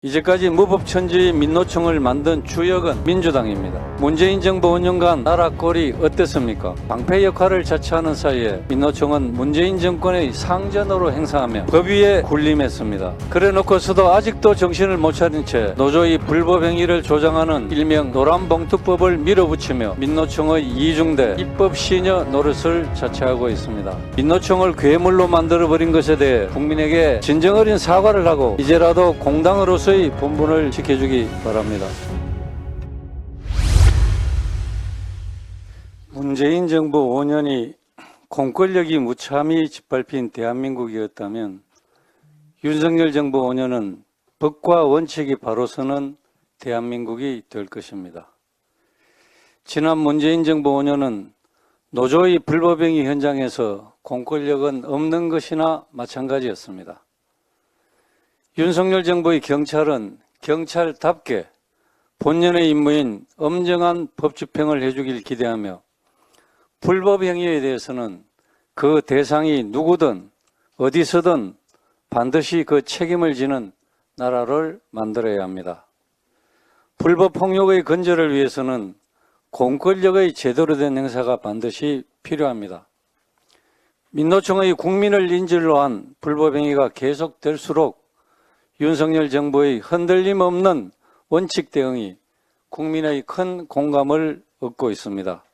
이제까지 무법천지의 민노총을 만든 주역은 민주당입니다. 문재인 정부 5년간 나라 꼴이 어땠습니까? 방패 역할을 자처하는 사이에 민노총은 문재인 정권의 상전으로 행사하며 법 위에 군림했습니다. 그래놓고서도 아직도 정신을 못 차린 채 노조의 불법 행위를 조장하는 일명 노란봉투법을 밀어붙이며 민노총의 이중대 입법 시녀 노릇을 자처하고 있습니다. 민노총을 괴물로 만들어버린 것에 대해 국민에게 진정 어린 사과를 하고 이제라도 공당으로서의 본분을 지켜주기 바랍니다. 문재인 정부 5년이 공권력이 무참히 짓밟힌 대한민국이었다면 윤석열 정부 5년은 법과 원칙이 바로 서는 대한민국이 될 것입니다. 지난 문재인 정부 5년은 노조의 불법행위 현장에서 공권력은 없는 것이나 마찬가지였습니다. 윤석열 정부의 경찰은 경찰답게 본연의 임무인 엄정한 법 집행을 해주길 기대하며 불법 행위에 대해서는 그 대상이 누구든 어디서든 반드시 그 책임을 지는 나라를 만들어야 합니다. 불법 폭력의 근절을 위해서는 공권력의 제대로 된 행사가 반드시 필요합니다. 민노총의 국민을 인질로 한 불법 행위가 계속될수록 윤석열 정부의 흔들림 없는 원칙 대응이 국민의 큰 공감을 얻고 있습니다.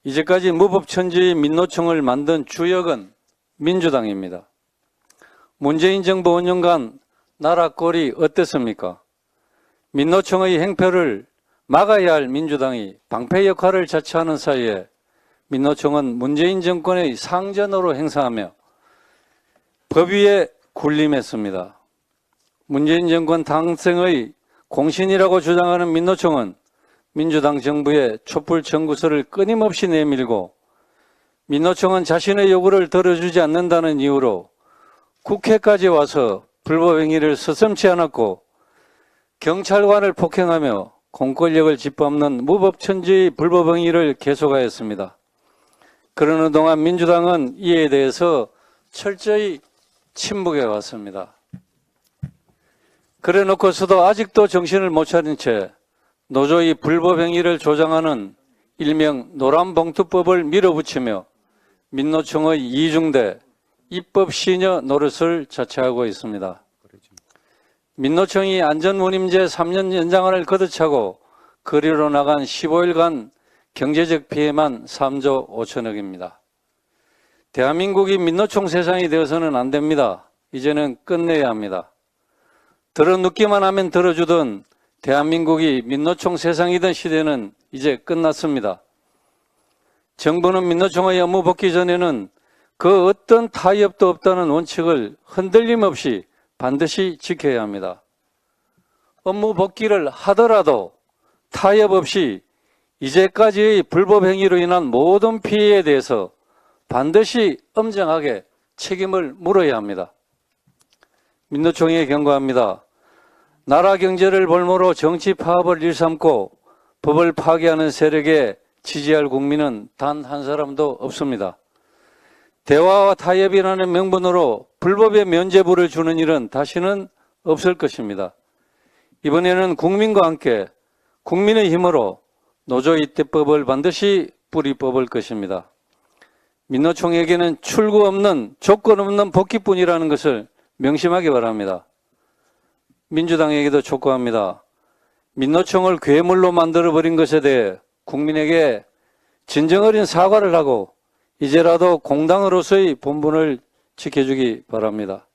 이제까지 무법천지의 민노총을 만든 주역은 민주당입니다. 문재인 정부 5년간 나라 꼴이 어땠습니까? 민노총의 행패를 막아야 할 민주당이 방패 역할을 자처하는 사이에 민노총은 문재인 정권의 상전으로 행사하며 법 위에 군림했습니다. 문재인 정권 당생의 공신이라고 주장하는 민노총은 민주당 정부의 촛불 청구서를 끊임없이 내밀고 민노총은 자신의 요구를 들어주지 않는다는 이유로 국회까지 와서 불법 행위를 서슴지 않았고 경찰관을 폭행하며 공권력을 짓밟는 무법천지의 불법 행위를 계속하였습니다. 그러는 동안 민주당은 이에 대해서 철저히 침묵해 왔습니다. 그래 놓고서도 아직도 정신을 못 차린 채 노조의 불법 행위를 조장하는 일명 노란봉투법을 밀어붙이며 민노총의 이중대 입법 시녀 노릇을 자처하고 있습니다. 민노총이 안전운임제 3년 연장안을 거듭차고 거리로 나간 15일간 경제적 피해만 3조 5천억입니다. 대한민국이 민노총 세상이 되어서는 안 됩니다. 이제는 끝내야 합니다. 들어눕기만 하면 들어주던 대한민국이 민노총 세상이던 시대는 이제 끝났습니다. 정부는 민노총의 업무 복귀 전에는 그 어떤 타협도 없다는 원칙을 흔들림 없이 반드시 지켜야 합니다. 업무 복귀를 하더라도 타협 없이 이제까지의 불법 행위로 인한 모든 피해에 대해서 반드시 엄정하게 책임을 물어야 합니다. 민노총에 경고합니다. 나라 경제를 볼모로 정치 파업을 일삼고 법을 파괴하는 세력에 지지할 국민은 단 한 사람도 없습니다. 대화와 타협이라는 명분으로 불법의 면죄부를 주는 일은 다시는 없을 것입니다. 이번에는 국민과 함께 국민의 힘으로 노조 이태법을 반드시 뿌리 뽑을 것입니다. 민노총에게는 출구 없는 조건 없는 복귀뿐이라는 것을 명심하기 바랍니다. 민주당에게도 촉구합니다. 민노총을 괴물로 만들어버린 것에 대해 국민에게 진정 어린 사과를 하고 이제라도 공당으로서의 본분을 지켜주기 바랍니다.